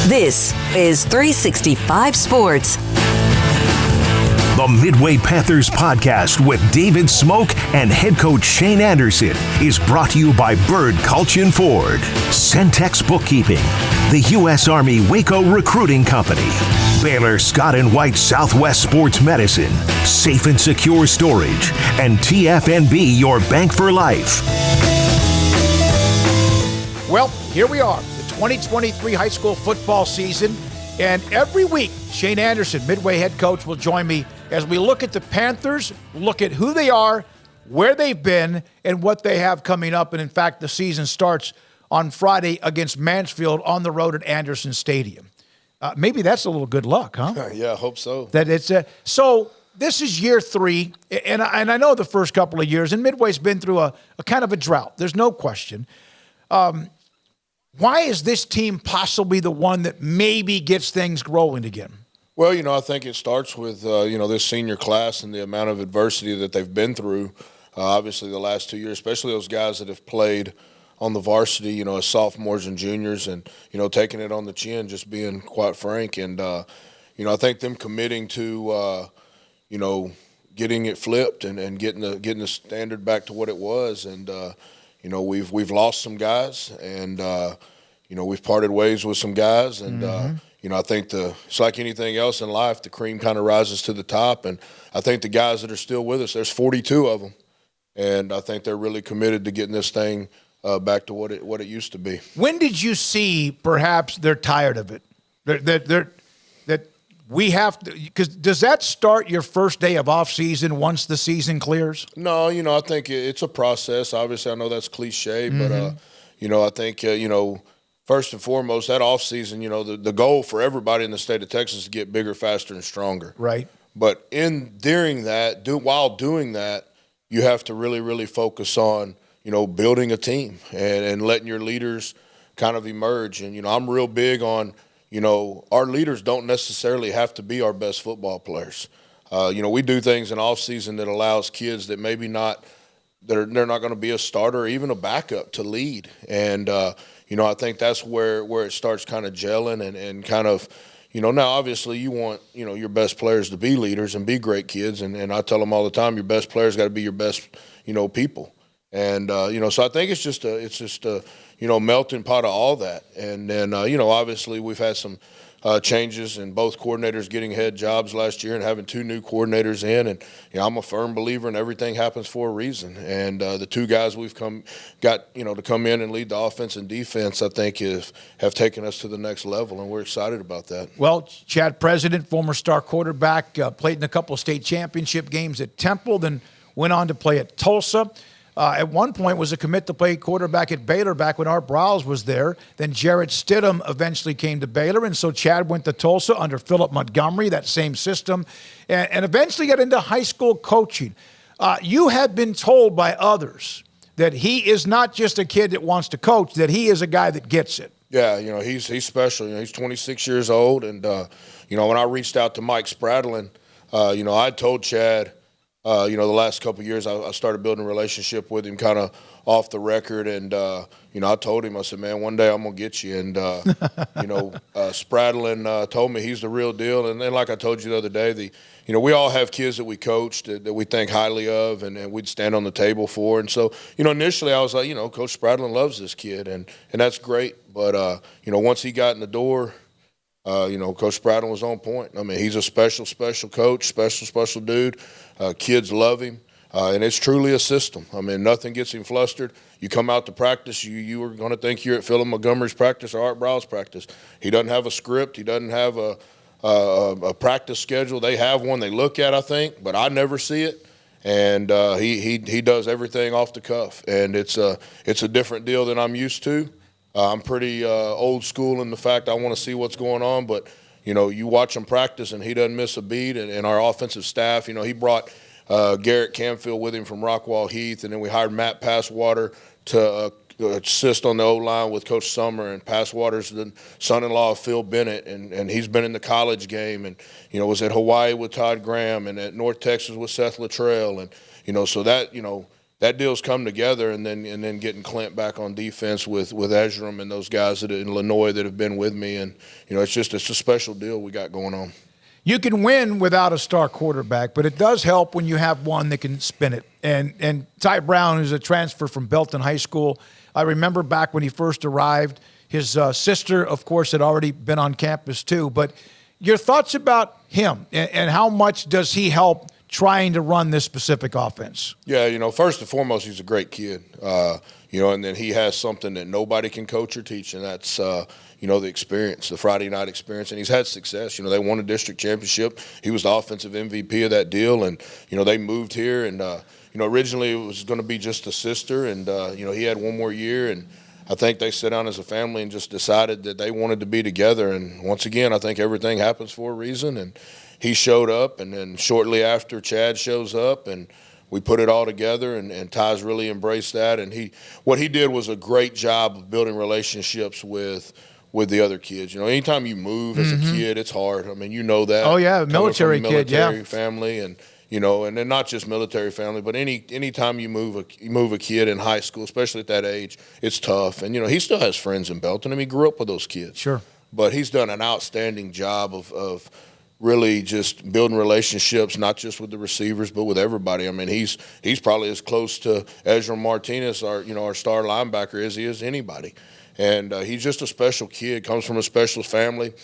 This is 365 Sports. The Midway Panthers podcast with David Smoak and head coach Shane Anderson is brought to you by Bird Culchin Ford, Centex Bookkeeping, the U.S. Army Waco Recruiting Company, Baylor Scott & White Southwest Sports Medicine, Safe and Secure Storage, and TFNB, your bank for life. Well, here we are, the 2023 high school football season, and every week, Shane Anderson, Midway head coach, will join me as we look at the Panthers, look at who they are, where they've been, and what they have coming up. And in fact, the season starts on Friday against Mansfield on the road at Anderson Stadium. Maybe that's a little good luck, huh? Yeah, I hope so. That it's so this is year 3, and I know the first couple of years, and Midway's been through a kind of a drought. There's no question. Why is this team possibly the one that maybe gets things rolling again? Well, I think it starts with, this senior class and the amount of adversity that they've been through, obviously the last 2 years, especially those guys that have played on the varsity, as sophomores and juniors and, taking it on the chin, just being quite frank. And, I think them committing to, getting it flipped and getting the standard back to what it was. And, we've lost some guys and, we've parted ways with some guys. And, I think it's like anything else in life, the cream kind of rises to the top. And I think the guys that are still with us, there's 42 of them. And I think they're really committed to getting this thing back to what it used to be. When did you see perhaps they're tired of it? That we have to, because does that start your first day of off season once the season clears? No, I think it's a process. Obviously, I know that's cliche, but I think first and foremost, that offseason, the goal for everybody in the state of Texas is to get bigger, faster, and stronger. Right. But while doing that, you have to really, really focus on, building a team and letting your leaders kind of emerge. And, I'm real big on, our leaders don't necessarily have to be our best football players. We do things in offseason that allows kids that maybe they're not going to be a starter or even a backup to lead. And, I think that's where it starts kind of gelling and kind of, now obviously you want, your best players to be leaders and be great kids. And I tell them all the time, your best players got to be your best, people. And, so I think it's just a melting pot of all that. And then, obviously we've had some changes in both coordinators getting head jobs last year and having 2 new coordinators in. And, I'm a firm believer in everything happens for a reason. And the 2 guys we've got to come in and lead the offense and defense, I think have taken us to the next level, and we're excited about that. Well, Chad President, former star quarterback, played in a couple of state championship games at Temple, then went on to play at Tulsa. At one point was a commit to play quarterback at Baylor back when Art Browse was there. Then Jarrett Stidham eventually came to Baylor, and so Chad went to Tulsa under Philip Montgomery, that same system, and eventually got into high school coaching. You have been told by others that he is not just a kid that wants to coach, that he is a guy that gets it. Yeah, he's special. He's 26 years old, and, when I reached out to Mike Spradlin, I told Chad – the last couple of years, I started building a relationship with him kind of off the record. And, I told him, I said, man, one day I'm going to get you. And, Spradlin told me he's the real deal. And then like I told you the other day, we all have kids that we coached that we think highly of and we'd stand on the table for. And so, initially I was like, Coach Spradlin loves this kid. And that's great. But, once he got in the door, Coach Spradlin was on point. I mean, he's a special coach, special dude. Kids love him, and it's truly a system. I mean, nothing gets him flustered. You come out to practice, you are going to think you're at Philip Montgomery's practice or Art Browse practice. He doesn't have a script. He doesn't have a practice schedule. They have one they look at, I think, but I never see it. And he does everything off the cuff, and it's a different deal than I'm used to. I'm pretty old school in the fact I want to see what's going on, but you watch him practice and he doesn't miss a beat. And our offensive staff, he brought Garrett Camfield with him from Rockwall Heath, and then we hired Matt Passwater to assist on the O-line with Coach Summer. And Passwater's the son-in-law of Phil Bennett, and he's been in the college game and, was at Hawaii with Todd Graham and at North Texas with Seth Luttrell. And, so that that deal's come together, and then getting Clint back on defense with Ezram and those guys that in Illinois that have been with me, and it's a special deal we got going on. You can win without a star quarterback, but it does help when you have one that can spin it. And Ty Brown is a transfer from Belton High School. I remember back when he first arrived, his sister, of course, had already been on campus too. But your thoughts about him and how much does he help trying to run this specific offense? Yeah, first and foremost, he's a great kid. And then he has something that nobody can coach or teach, and that's, the experience, the Friday night experience. And he's had success. They won a district championship. He was the offensive MVP of that deal, and, they moved here. And, originally it was going to be just a sister, and, he had one more year. And I think they sat down as a family and just decided that they wanted to be together. And once again, I think everything happens for a reason. And he showed up, and then shortly after, Chad shows up, and we put it all together, and Ty's really embraced that. And what he did was a great job of building relationships with the other kids. Anytime you move as a kid, it's hard. I mean, that. Oh, yeah, military kid, military family, and and then not just military family, but anytime you move a kid in high school, especially at that age, it's tough. And he still has friends in Belton. I mean, he grew up with those kids. Sure. But he's done an outstanding job of really just building relationships, not just with the receivers, but with everybody. I mean, he's probably as close to Ezra Martinez, our star linebacker, as he is anybody. And he's just a special kid, comes from a special family.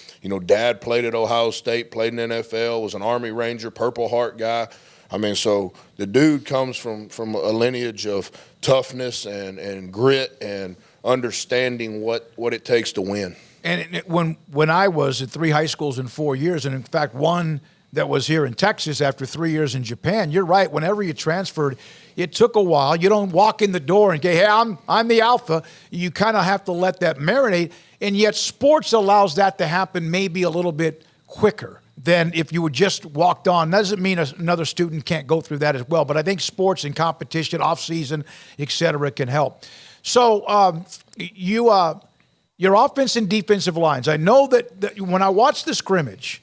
Dad played at Ohio State, played in the NFL, was an Army Ranger, Purple Heart guy. I mean, so the dude comes from a lineage of toughness and grit and understanding what it takes to win. And when I was at 3 high schools in 4 years, and in fact one that was here in Texas after 3 years in Japan, you're right. Whenever you transferred, it took a while. You don't walk in the door and go, hey, I'm the alpha. You kind of have to let that marinate. And yet sports allows that to happen maybe a little bit quicker than if you would just walked on. That doesn't mean another student can't go through that as well. But I think sports and competition, off-season, et cetera, can help. So your offense and defensive lines, I know that when I watched the scrimmage,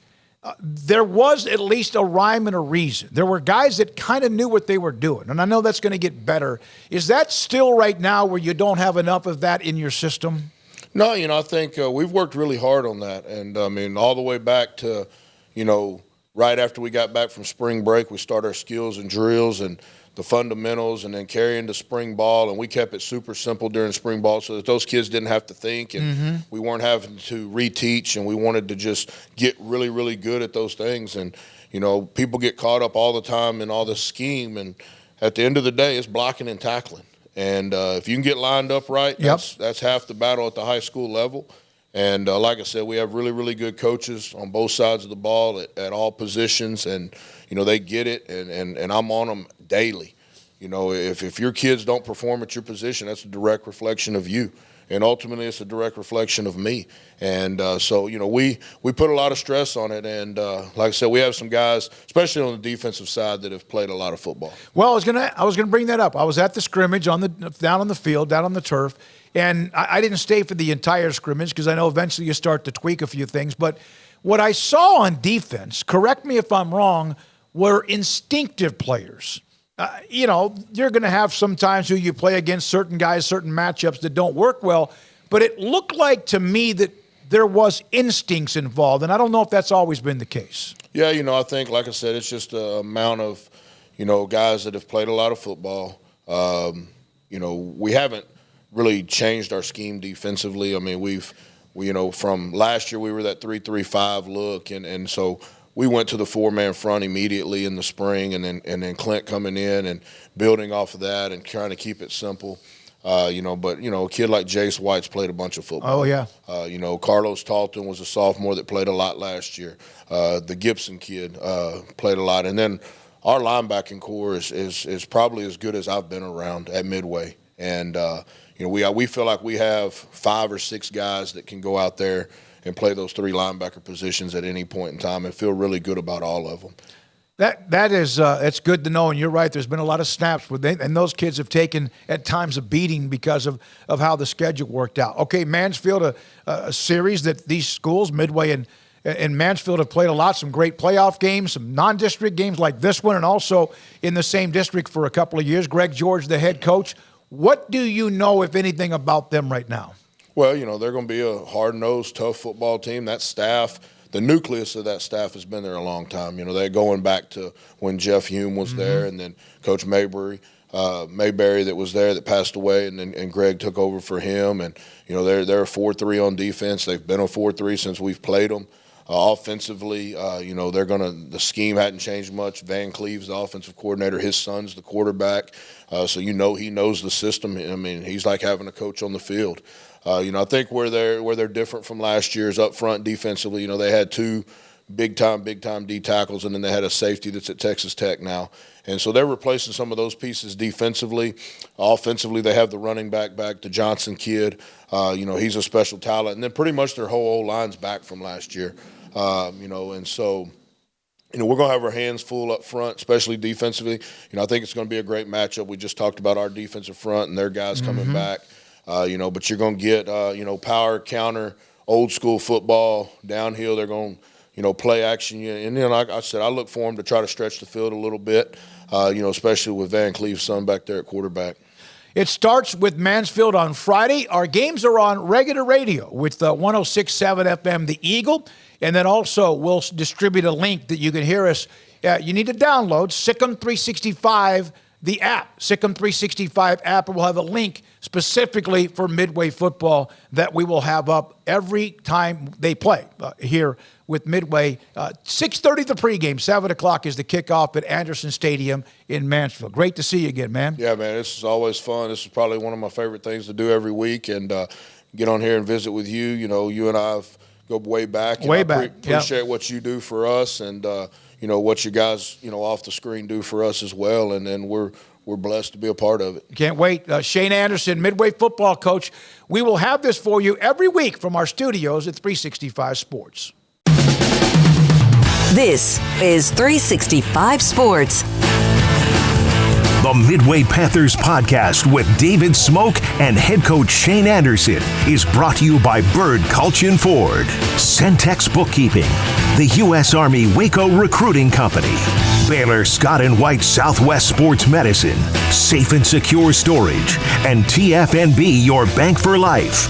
there was at least a rhyme and a reason. There were guys that kind of knew what they were doing, and I know that's going to get better. Is that still right now where you don't have enough of that in your system? No, I think we've worked really hard on that. And, I mean, all the way back to, right after we got back from spring break, we started our skills and drills and the fundamentals, and then carrying the spring ball, and we kept it super simple during spring ball so that those kids didn't have to think, and we weren't having to reteach, and we wanted to just get really, really good at those things. And, people get caught up all the time in all this scheme, and at the end of the day, it's blocking and tackling. And if you can get lined up right, that's half the battle at the high school level. And like I said, we have really, really good coaches on both sides of the ball at all positions, and they get it, and I'm on them daily. If your kids don't perform at your position, that's a direct reflection of you, and ultimately it's a direct reflection of me. And so we put a lot of stress on it, and like I said, we have some guys, especially on the defensive side, that have played a lot of football. Well, I was gonna bring that up. I was at the scrimmage down on the field, down on the turf, and I didn't stay for the entire scrimmage because I know eventually you start to tweak a few things. But what I saw on defense, correct me if I'm wrong, were instinctive players. You're going to have sometimes who you play against, certain guys, certain matchups that don't work well. But it looked like to me that there was instincts involved, and I don't know if that's always been the case. Yeah, I think, like I said, it's just the amount of, guys that have played a lot of football. We haven't really changed our scheme defensively. I mean, from last year we were that 3-3-5 look, and so we went to the 4-man front immediately in the spring, and then Clint coming in and building off of that and trying to keep it simple. But a kid like Jace White's played a bunch of football. Oh yeah. Carlos Talton was a sophomore that played a lot last year. The Gibson kid played a lot, and then our linebacking core is probably as good as I've been around at Midway. And we feel like we have 5 or 6 guys that can go out there and play those 3 linebacker positions at any point in time and feel really good about all of them. That is it's good to know, and you're right. There's been a lot of snaps, and those kids have taken at times a beating because of how the schedule worked out. Okay, Mansfield, a series that these schools, Midway and Mansfield have played a lot, some great playoff games, some non-district games like this one, and also in the same district for a couple of years. Greg George, the head coach. What do you know, if anything, about them right now? Well, they're going to be a hard-nosed, tough football team. That staff, the nucleus of that staff has been there a long time. They're going back to when Jeff Hume was there, and then Coach Mayberry that was there that passed away, and Greg took over for him. And, they're a 4-3 on defense. They've been a 4-3 since we've played them. Offensively, the scheme hadn't changed much. Van Cleve's the offensive coordinator. His son's the quarterback. So he knows the system. I mean, he's like having a coach on the field. I think where they're different from last year is up front defensively. They had two big time D tackles, and then they had a safety that's at Texas Tech now. And so they're replacing some of those pieces defensively. Offensively, they have the running back, the Johnson kid. He's a special talent. And then pretty much their whole line's back from last year. And so we're going to have our hands full up front, especially defensively. I think it's going to be a great matchup. We just talked about our defensive front and their guys coming back. But you're going to get, power, counter, old school football, downhill. They're going to, play action. And then, like I said, I look for them to try to stretch the field a little bit, especially with Van Cleve's son back there at quarterback. It starts with Mansfield on Friday. Our games are on regular radio with 106.7 FM, The Eagle. And then also we'll distribute a link that you can hear us. You need to download Sikkim 365, the app. Sikkim 365 app. We'll have a link specifically for Midway football that we will have up every time they play here with Midway. 6:30 the pregame, 7 o'clock is the kickoff at Anderson Stadium in Mansfield. Great to see you again, man. Yeah, man, this is always fun. This is probably one of my favorite things to do every week, and get on here and visit with you. You and I have go way back. Way back. Appreciate what you do for us, and what you guys off the screen do for us as well, and then we're blessed to be a part of it. Can't wait. Shane Anderson, Midway football coach. We will have this for you every week from our studios at 365 Sports. This is 365 Sports. The Midway Panthers podcast with David Smoak and head coach Shane Anderson is brought to you by Bird Culchin Ford, Centex Bookkeeping, the U.S. Army Waco Recruiting Company, Baylor Scott & White Southwest Sports Medicine, Safe and Secure Storage, and TFNB, your bank for life.